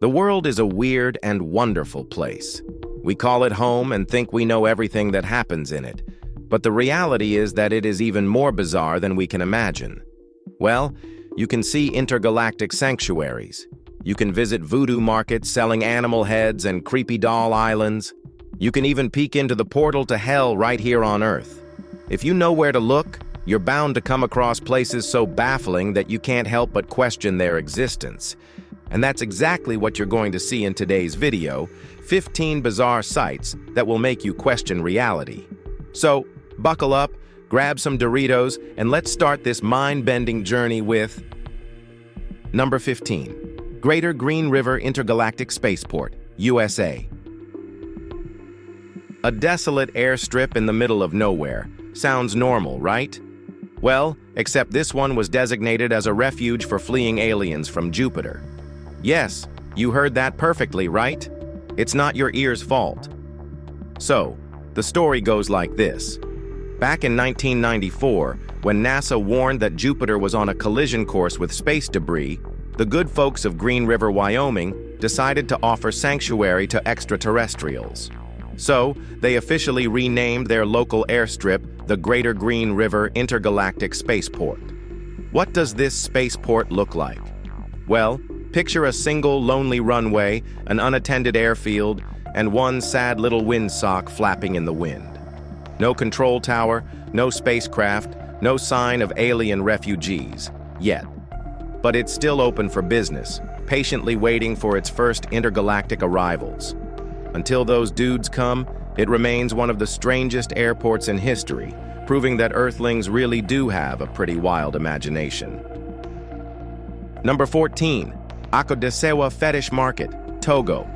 The world is a weird and wonderful place. We call it home and think we know everything that happens in it. But the reality is that it is even more bizarre than we can imagine. Well, you can see intergalactic sanctuaries. You can visit voodoo markets selling animal heads and creepy doll islands. You can even peek into the portal to hell right here on Earth. If you know where to look, you're bound to come across places so baffling that you can't help but question their existence. And that's exactly what you're going to see in today's video, 15 bizarre sights that will make you question reality. So, buckle up, grab some Doritos, and let's start this mind-bending journey with Number 15. Greater Green River Intergalactic Spaceport, USA. A desolate airstrip in the middle of nowhere. Sounds normal, right? Well, except this one was designated as a refuge for fleeing aliens from Jupiter. Yes, you heard that perfectly, right? It's not your ear's fault. So, the story goes like this. Back in 1994, when NASA warned that Jupiter was on a collision course with space debris, the good folks of Green River, Wyoming, decided to offer sanctuary to extraterrestrials. So, they officially renamed their local airstrip the Greater Green River Intergalactic Spaceport. What does this spaceport look like? Well, picture a single lonely runway, an unattended airfield, and one sad little windsock flapping in the wind. No control tower, no spacecraft, no sign of alien refugees, yet. But it's still open for business, patiently waiting for its first intergalactic arrivals. Until those dudes come, it remains one of the strangest airports in history, proving that Earthlings really do have a pretty wild imagination. Number 14. Akodesewa Fetish Market, Togo.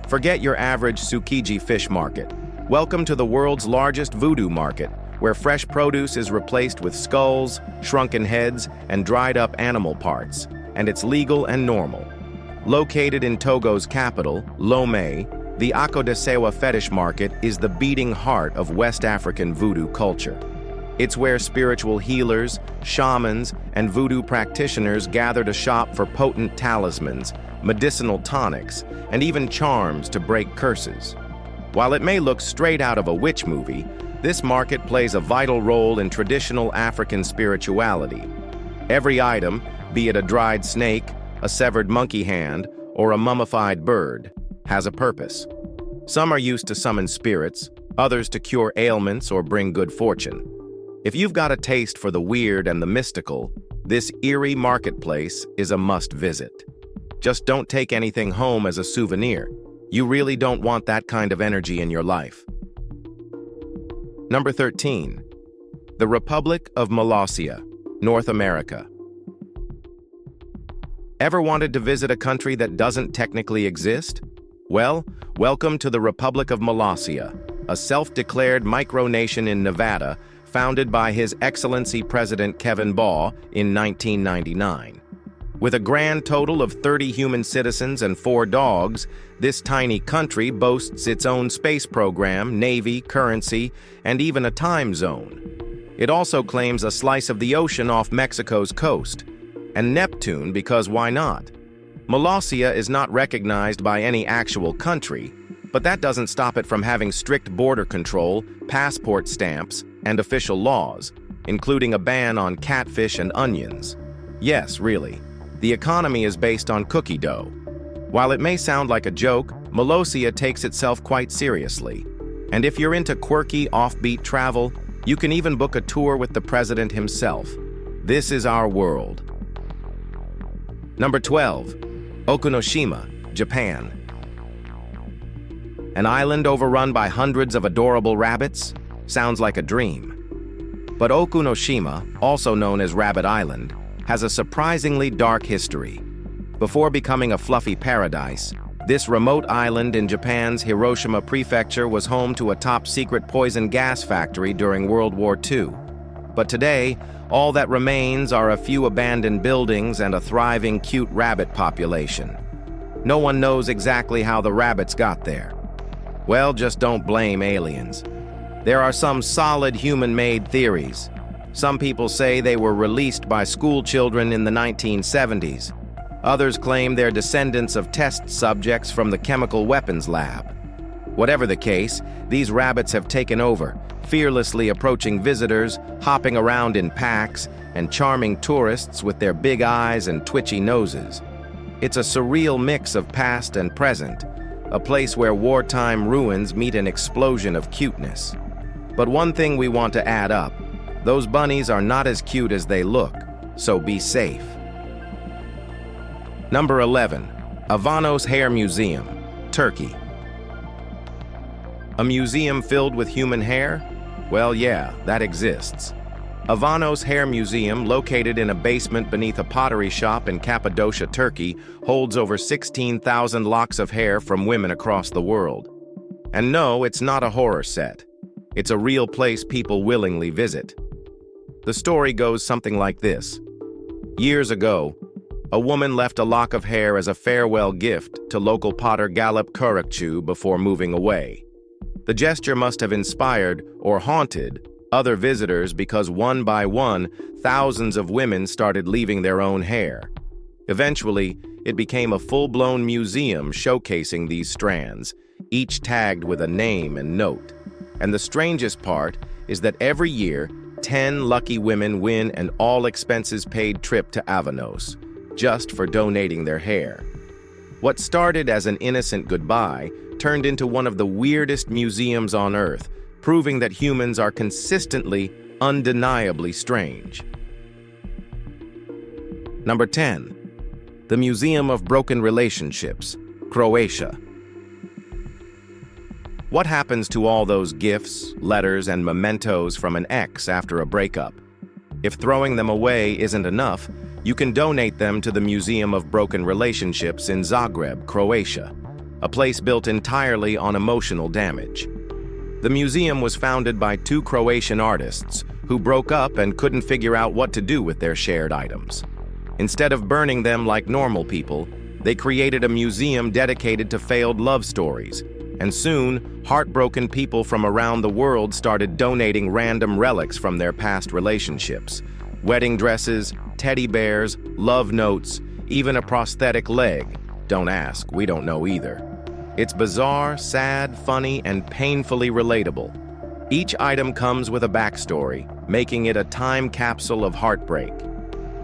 Forget your average Tsukiji fish market. Welcome to the world's largest voodoo market, where fresh produce is replaced with skulls, shrunken heads, and dried-up animal parts, and it's legal and normal. Located in Togo's capital, Lomé, the Akodesewa Fetish Market is the beating heart of West African voodoo culture. It's where spiritual healers, shamans, and voodoo practitioners gather to shop for potent talismans, medicinal tonics, and even charms to break curses. While it may look straight out of a witch movie, this market plays a vital role in traditional African spirituality. Every item, be it a dried snake, a severed monkey hand, or a mummified bird, has a purpose. Some are used to summon spirits, others to cure ailments or bring good fortune. If you've got a taste for the weird and the mystical, this eerie marketplace is a must-visit. Just don't take anything home as a souvenir. You really don't want that kind of energy in your life. Number 13. The Republic of Molossia, North America. Ever wanted to visit a country that doesn't technically exist? Well, welcome to the Republic of Molossia, a self-declared micronation in Nevada founded by His Excellency President Kevin Baugh in 1999. With a grand total of 30 human citizens and 4 dogs, this tiny country boasts its own space program, navy, currency, and even a time zone. It also claims a slice of the ocean off Mexico's coast, and Neptune because why not? Molossia is not recognized by any actual country, but that doesn't stop it from having strict border control, passport stamps, and official laws, including a ban on catfish and onions. Yes, really. The economy is based on cookie dough. While it may sound like a joke, Molossia takes itself quite seriously. And if you're into quirky, offbeat travel, you can even book a tour with the president himself. This is our world. Number 12. Okunoshima, Japan. An island overrun by hundreds of adorable rabbits? Sounds like a dream. But Okunoshima, also known as Rabbit Island, has a surprisingly dark history. Before becoming a fluffy paradise, this remote island in Japan's Hiroshima prefecture was home to a top-secret poison gas factory during World War II. But today, all that remains are a few abandoned buildings and a thriving, cute rabbit population. No one knows exactly how the rabbits got there. Well, just don't blame aliens. There are some solid human-made theories. Some people say they were released by school children in the 1970s. Others claim they're descendants of test subjects from the chemical weapons lab. Whatever the case, these rabbits have taken over, fearlessly approaching visitors, hopping around in packs, and charming tourists with their big eyes and twitchy noses. It's a surreal mix of past and present, a place where wartime ruins meet an explosion of cuteness. But one thing we want to add up: those bunnies are not as cute as they look, so be safe. Number 11. Avanos Hair Museum, Turkey. A museum filled with human hair? Well, yeah, that exists. Avanos Hair Museum, located in a basement beneath a pottery shop in Cappadocia, Turkey, holds over 16,000 locks of hair from women across the world. And no, it's not a horror set. It's a real place people willingly visit. The story goes something like this. Years ago, a woman left a lock of hair as a farewell gift to local potter Galip Kurakçu before moving away. The gesture must have inspired, or haunted, other visitors because one by one, thousands of women started leaving their own hair. Eventually, it became a full-blown museum showcasing these strands, each tagged with a name and note. And the strangest part is that every year, 10 lucky women win an all-expenses-paid trip to Avanos, just for donating their hair. What started as an innocent goodbye turned into one of the weirdest museums on Earth, proving that humans are consistently, undeniably strange. Number 10. The Museum of Broken Relationships, Croatia. What happens to all those gifts, letters, and mementos from an ex after a breakup? If throwing them away isn't enough, you can donate them to the Museum of Broken Relationships in Zagreb, Croatia, a place built entirely on emotional damage. The museum was founded by two Croatian artists who broke up and couldn't figure out what to do with their shared items. Instead of burning them like normal people, they created a museum dedicated to failed love stories, and soon, heartbroken people from around the world started donating random relics from their past relationships. Wedding dresses, teddy bears, love notes, even a prosthetic leg. Don't ask, we don't know either. It's bizarre, sad, funny, and painfully relatable. Each item comes with a backstory, making it a time capsule of heartbreak.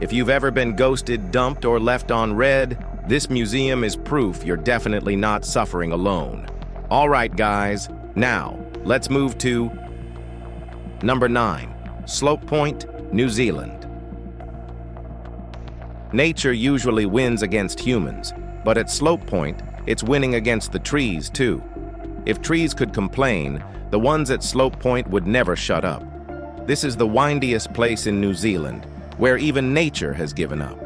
If you've ever been ghosted, dumped, or left on red, this museum is proof you're definitely not suffering alone. All right, guys, now let's move to number 9, Slope Point, New Zealand. Nature usually wins against humans, but at Slope Point, it's winning against the trees too. If trees could complain, the ones at Slope Point would never shut up. This is the windiest place in New Zealand, where even nature has given up.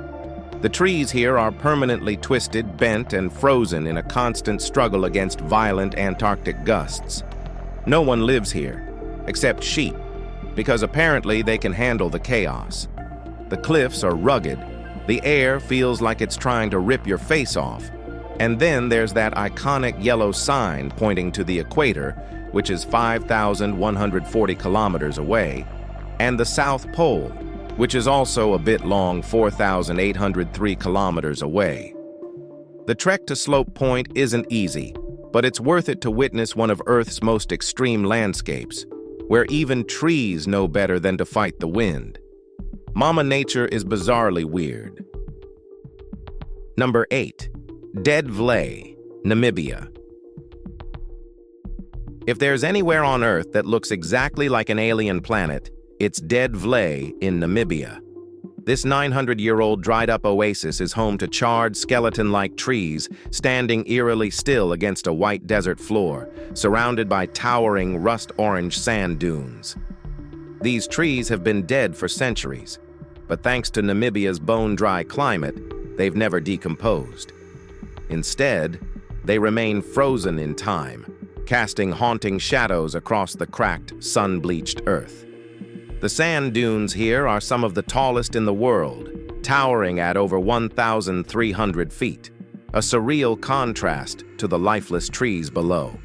The trees here are permanently twisted, bent, and frozen in a constant struggle against violent Antarctic gusts. No one lives here, except sheep, because apparently they can handle the chaos. The cliffs are rugged, the air feels like it's trying to rip your face off, and then there's that iconic yellow sign pointing to the equator, which is 5,140 kilometers away, and the South Pole, which is also a bit long, 4,803 kilometers away. The trek to Slope Point isn't easy, but it's worth it to witness one of Earth's most extreme landscapes, where even trees know better than to fight the wind. Mama Nature is bizarrely weird. Number 8. Dead Vlei, Namibia. If there's anywhere on Earth that looks exactly like an alien planet, it's Dead Vlei in Namibia. This 900-year-old dried-up oasis is home to charred, skeleton-like trees standing eerily still against a white desert floor, surrounded by towering rust-orange sand dunes. These trees have been dead for centuries, but thanks to Namibia's bone-dry climate, they've never decomposed. Instead, they remain frozen in time, casting haunting shadows across the cracked, sun-bleached earth. The sand dunes here are some of the tallest in the world, towering at over 1,300 feet, a surreal contrast to the lifeless trees below.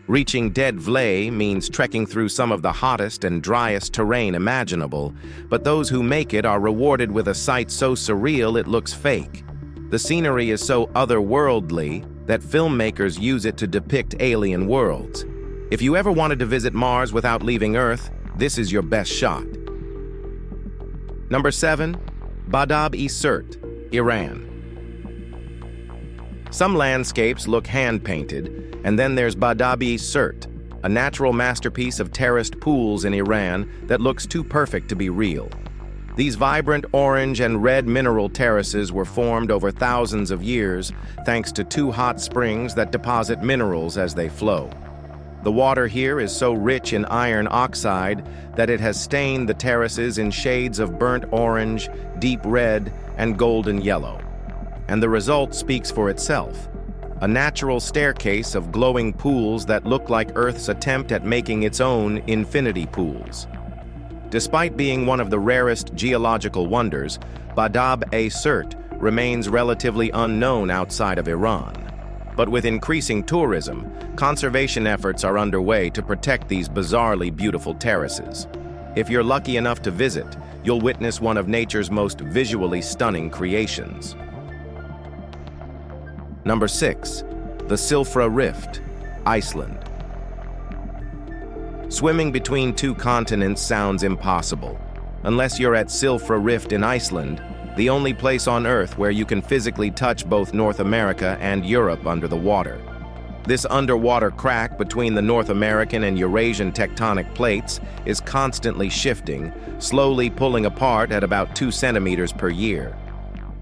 Reaching Dead Vlei means trekking through some of the hottest and driest terrain imaginable, but those who make it are rewarded with a sight so surreal it looks fake. The scenery is so otherworldly that filmmakers use it to depict alien worlds. If you ever wanted to visit Mars without leaving Earth, this is your best shot. Number 7. Badab-e-Sirte, Iran. Some landscapes look hand-painted, and then there's Badab-e-Sirte, a natural masterpiece of terraced pools in Iran that looks too perfect to be real. These vibrant orange and red mineral terraces were formed over thousands of years thanks to 2 hot springs that deposit minerals as they flow. The water here is so rich in iron oxide that it has stained the terraces in shades of burnt orange, deep red, and golden yellow. And the result speaks for itself. A natural staircase of glowing pools that look like Earth's attempt at making its own infinity pools. Despite being one of the rarest geological wonders, Badab-e-Sirte remains relatively unknown outside of Iran. But with increasing tourism, conservation efforts are underway to protect these bizarrely beautiful terraces. If you're lucky enough to visit, you'll witness one of nature's most visually stunning creations. Number 6. The Silfra Rift, Iceland. Swimming between 2 continents sounds impossible. Unless you're at Silfra Rift in Iceland, the only place on Earth where you can physically touch both North America and Europe under the water. This underwater crack between the North American and Eurasian tectonic plates is constantly shifting, slowly pulling apart at about 2 centimeters per year.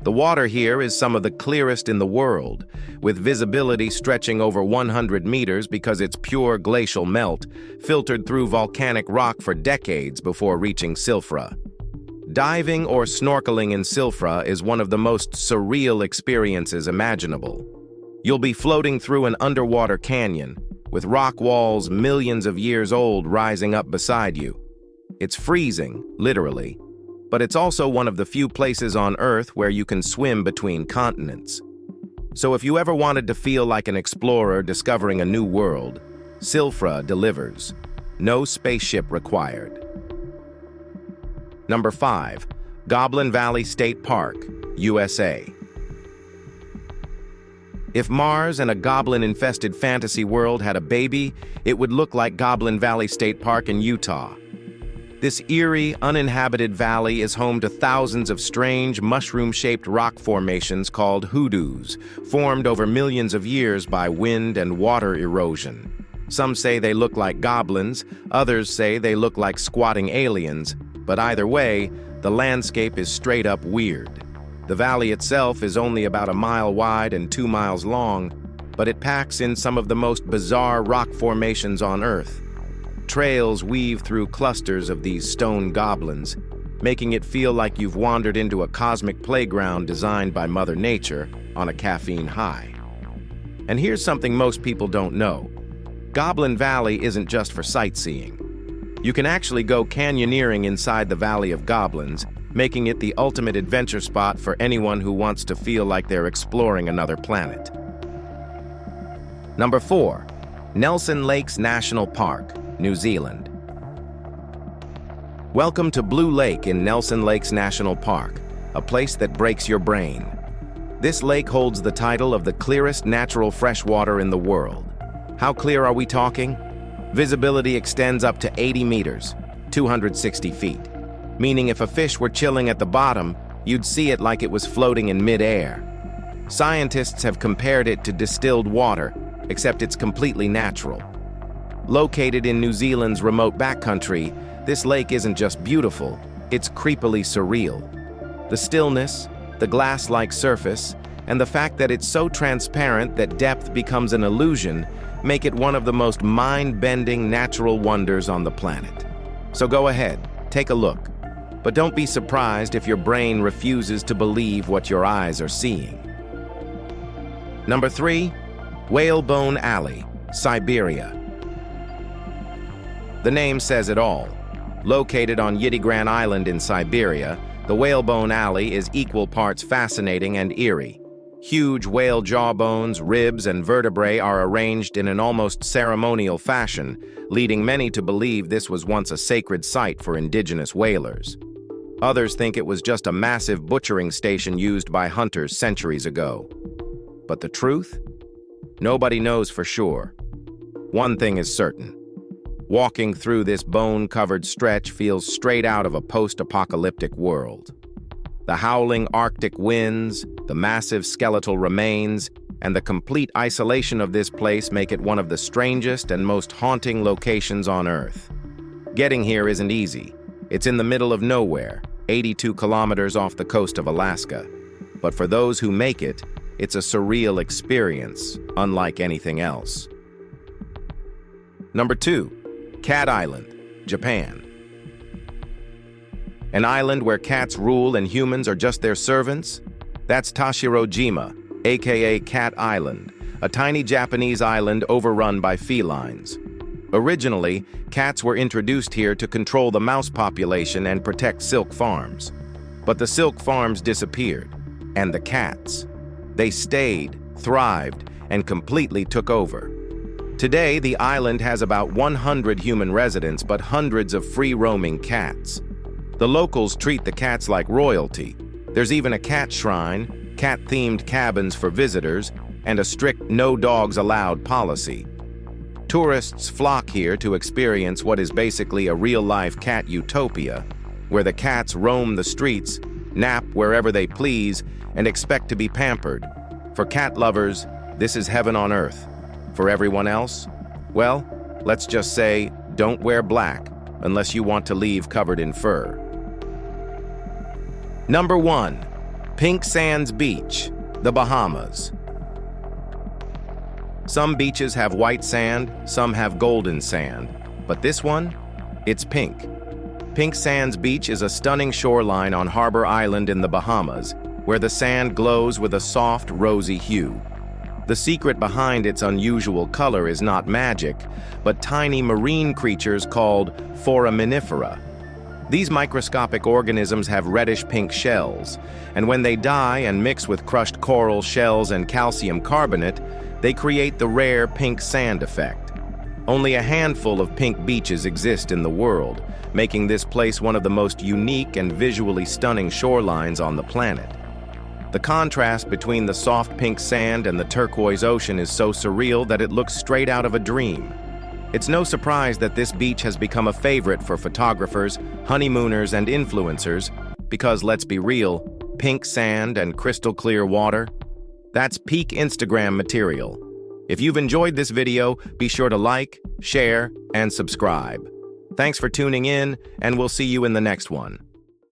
The water here is some of the clearest in the world, with visibility stretching over 100 meters because it's pure glacial melt, filtered through volcanic rock for decades before reaching Silfra. Diving or snorkeling in Silfra is one of the most surreal experiences imaginable. You'll be floating through an underwater canyon, with rock walls millions of years old rising up beside you. It's freezing, literally, but it's also one of the few places on Earth where you can swim between continents. So if you ever wanted to feel like an explorer discovering a new world, Silfra delivers. No spaceship required. Number 5. Goblin Valley State Park, USA. If Mars and a goblin-infested fantasy world had a baby, it would look like Goblin Valley State Park in Utah. This eerie, uninhabited valley is home to thousands of strange, mushroom-shaped rock formations called hoodoos, formed over millions of years by wind and water erosion. Some say they look like goblins, others say they look like squatting aliens, but either way, the landscape is straight up weird. The valley itself is only about a mile wide and 2 miles long, but it packs in some of the most bizarre rock formations on Earth. Trails weave through clusters of these stone goblins, making it feel like you've wandered into a cosmic playground designed by Mother Nature on a caffeine high. And here's something most people don't know. Goblin Valley isn't just for sightseeing. You can actually go canyoneering inside the Valley of Goblins, making it the ultimate adventure spot for anyone who wants to feel like they're exploring another planet. Number 4. Nelson Lakes National Park, New Zealand. Welcome to Blue Lake in Nelson Lakes National Park, a place that breaks your brain. This lake holds the title of the clearest natural freshwater in the world. How clear are we talking? Visibility extends up to 80 meters, 260 feet, meaning if a fish were chilling at the bottom, you'd see it like it was floating in mid-air. Scientists have compared it to distilled water, except it's completely natural. Located in New Zealand's remote backcountry, this lake isn't just beautiful, it's creepily surreal. The stillness, the glass-like surface, and the fact that it's so transparent that depth becomes an illusion make it one of the most mind-bending natural wonders on the planet. So go ahead, take a look. But don't be surprised if your brain refuses to believe what your eyes are seeing. Number 3. Whalebone Alley, Siberia. The name says it all. Located on Yitigran Island in Siberia, the Whalebone Alley is equal parts fascinating and eerie. Huge whale jawbones, ribs, and vertebrae are arranged in an almost ceremonial fashion, leading many to believe this was once a sacred site for indigenous whalers. Others think it was just a massive butchering station used by hunters centuries ago. But the truth? Nobody knows for sure. One thing is certain. Walking through this bone-covered stretch feels straight out of a post-apocalyptic world. The howling Arctic winds, the massive skeletal remains, and the complete isolation of this place make it one of the strangest and most haunting locations on Earth. Getting here isn't easy. It's in the middle of nowhere, 82 kilometers off the coast of Alaska. But for those who make it, it's a surreal experience, unlike anything else. Number 2. Cat Island, Japan. An island where cats rule and humans are just their servants? That's Tashirojima, aka Cat Island, a tiny Japanese island overrun by felines. Originally, cats were introduced here to control the mouse population and protect silk farms. But the silk farms disappeared, and the cats. They stayed, thrived, and completely took over. Today, the island has about 100 human residents, but hundreds of free-roaming cats. The locals treat the cats like royalty. There's even a cat shrine, cat-themed cabins for visitors, and a strict no dogs allowed policy. Tourists flock here to experience what is basically a real-life cat utopia, where the cats roam the streets, nap wherever they please, and expect to be pampered. For cat lovers, this is heaven on earth. For everyone else, well, let's just say, don't wear black unless you want to leave covered in fur. Number 1. Pink Sands Beach, the Bahamas. Some beaches have white sand, some have golden sand, but this one, it's pink. Pink Sands Beach is a stunning shoreline on Harbor Island in the Bahamas, where the sand glows with a soft, rosy hue. The secret behind its unusual color is not magic, but tiny marine creatures called foraminifera. These microscopic organisms have reddish-pink shells, and when they die and mix with crushed coral shells and calcium carbonate, they create the rare pink sand effect. Only a handful of pink beaches exist in the world, making this place one of the most unique and visually stunning shorelines on the planet. The contrast between the soft pink sand and the turquoise ocean is so surreal that it looks straight out of a dream. It's no surprise that this beach has become a favorite for photographers, honeymooners, and influencers, because let's be real, pink sand and crystal clear water, that's peak Instagram material. If you've enjoyed this video, be sure to like, share, and subscribe. Thanks for tuning in, and we'll see you in the next one.